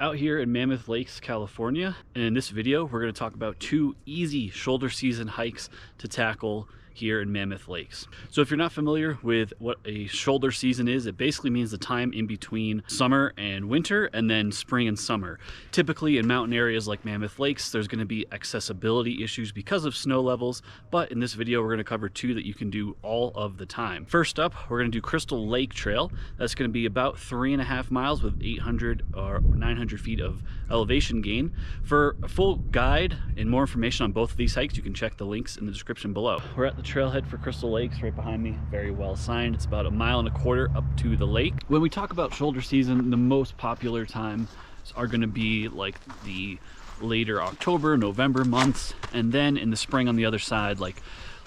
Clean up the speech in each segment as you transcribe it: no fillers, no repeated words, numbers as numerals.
Out here in Mammoth Lakes, California, and in this video we're going to talk about 2 easy shoulder season hikes to tackle here in Mammoth Lakes. So if you're not familiar with what a shoulder season is, it basically means the time in between summer and winter and then spring and summer. Typically in mountain areas like Mammoth Lakes, there's going to be accessibility issues because of snow levels, but in this video we're going to cover 2 that you can do all of the time. First up, we're going to do Crystal Lake Trail. That's going to be about 3.5 miles with 800 or 900 feet of elevation gain. For a full guide and more information on both of these hikes, you can check the links in the description below. We're at the trailhead for Crystal Lakes right behind me, very well signed. It's about 1.25 miles up to the lake. When we talk about shoulder season, the most popular times are going to be like the later October, November months, and then in the spring on the other side, like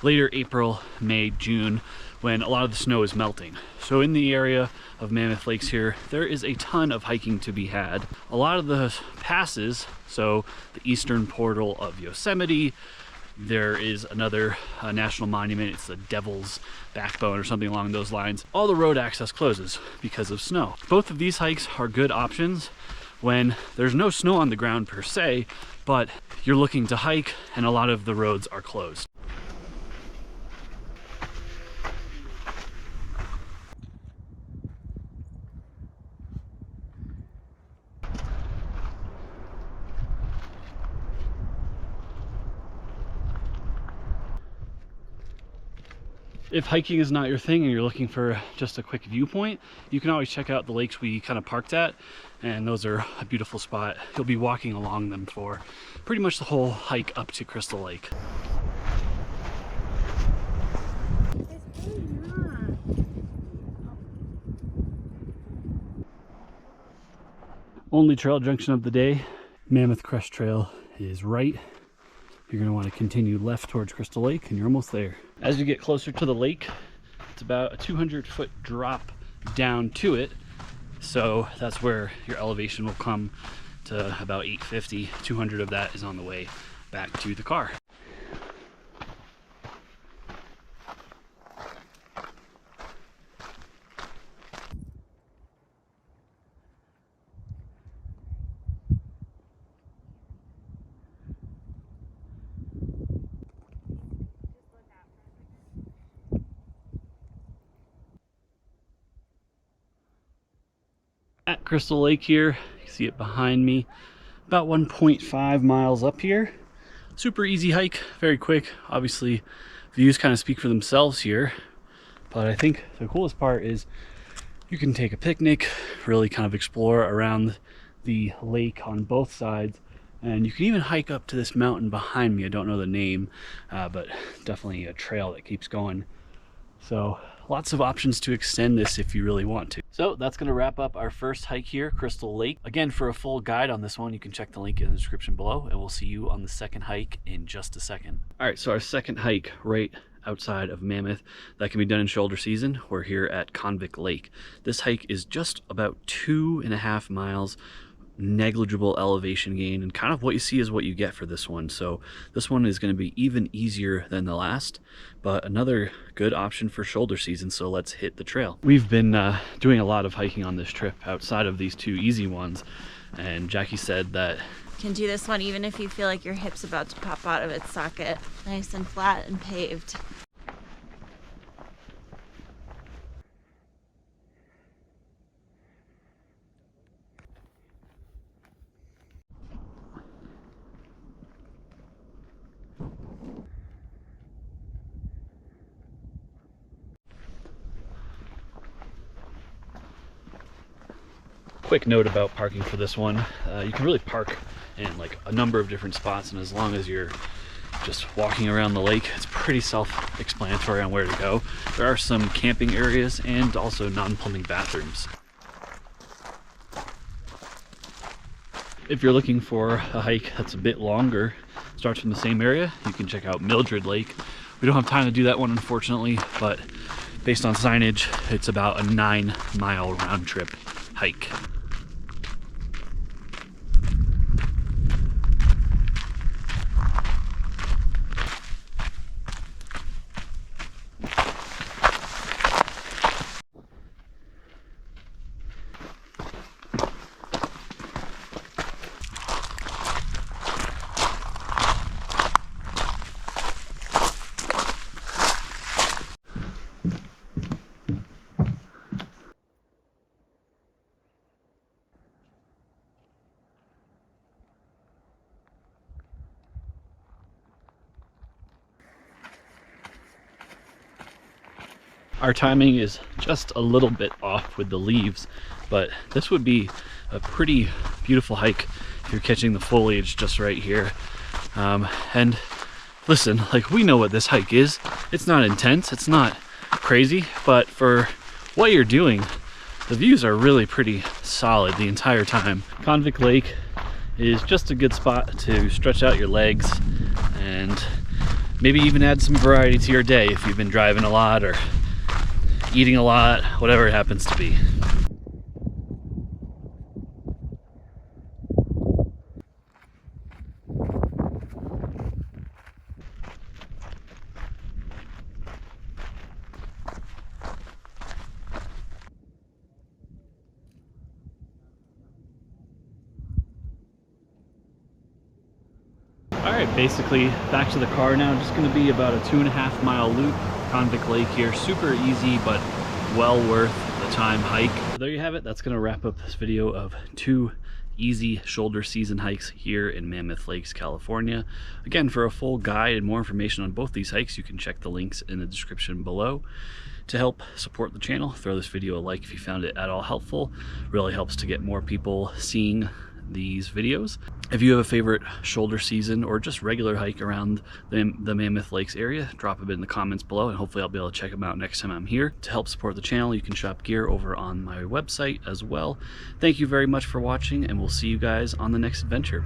later April, May, June, when a lot of the snow is melting. So in the area of Mammoth Lakes here, there is a ton of hiking to be had. A lot of the passes, so the eastern portal of Yosemite, there is another national monument, it's the Devil's Backbone or something along those lines. All the road access closes because of snow. Both of these hikes are good options when there's no snow on the ground per se, but you're looking to hike and a lot of the roads are closed. If hiking is not your thing and you're looking for just a quick viewpoint, you can always check out the lakes we kind of parked at, and those are a beautiful spot. You'll be walking along them for pretty much the whole hike up to Crystal Lake. Only trail junction of the day, Mammoth Crest Trail is right. You're going to want to continue left towards Crystal Lake and you're almost there. As you get closer to the lake, it's about a 200-foot drop down to it. So that's where your elevation will come to about 850. 200 of that is on the way back to the car. At Crystal Lake here, you can see it behind me, about 1.5 miles up here. Super easy hike, very quick. Obviously views kind of speak for themselves here, but I think the coolest part is you can take a picnic, really kind of explore around the lake on both sides, and you can even hike up to this mountain behind me. I don't know the name, but definitely a trail that keeps going. So lots of options to extend this if you really want to. So that's going to wrap up our first hike here, Crystal Lake. Again, for a full guide on this one, you can check the link in the description below, and we'll see you on the second hike in just a second. All right, so our second hike right outside of Mammoth that can be done in shoulder season, we're here at Convict Lake. This hike is just about 2.5 miles, negligible elevation gain, and kind of what you see is what you get for this one. So this one is going to be even easier than the last, but another good option for shoulder season. So let's hit the trail. We've been doing a lot of hiking on this trip outside of these 2 easy ones, and Jackie said that you can do this one even if you feel like your hip's about to pop out of its socket. Nice and flat and paved. quick note about parking for this one. You can really park in like a number of different spots, and as long as you're just walking around the lake, it's pretty self-explanatory on where to go. There are some camping areas and also non-plumbing bathrooms. If you're looking for a hike that's a bit longer, starts from the same area, you can check out Mildred Lake. We don't have time to do that one, unfortunately, but based on signage, it's about a 9-mile round trip hike. our timing is just a little bit off with the leaves, but this would be a pretty beautiful hike if you're catching the foliage just right here. And listen, like, we know what this hike is. It's not intense, it's not crazy, but for what you're doing, the views are really pretty solid the entire time. Convict Lake is just a good spot to stretch out your legs and maybe even add some variety to your day if you've been driving a lot or eating a lot, whatever it happens to be. All right, basically back to the car now. Just going to be about a 2.5 mile loop. Convict Lake here, super easy but well worth the time hike. So there you have it. That's going to wrap up this video of 2 easy shoulder season hikes here in Mammoth Lakes, California. Again, for a full guide and more information on both these hikes, you can check the links in the description below. To help support the channel, throw this video a like if you found it at all helpful. Really helps to get more people seeing these videos. If you have a favorite shoulder season or just regular hike around the Mammoth Lakes area, drop a bit in the comments below and hopefully I'll be able to check them out next time I'm here. To help support the channel, you can shop gear over on my website as well. Thank you very much for watching, and we'll see you guys on the next adventure.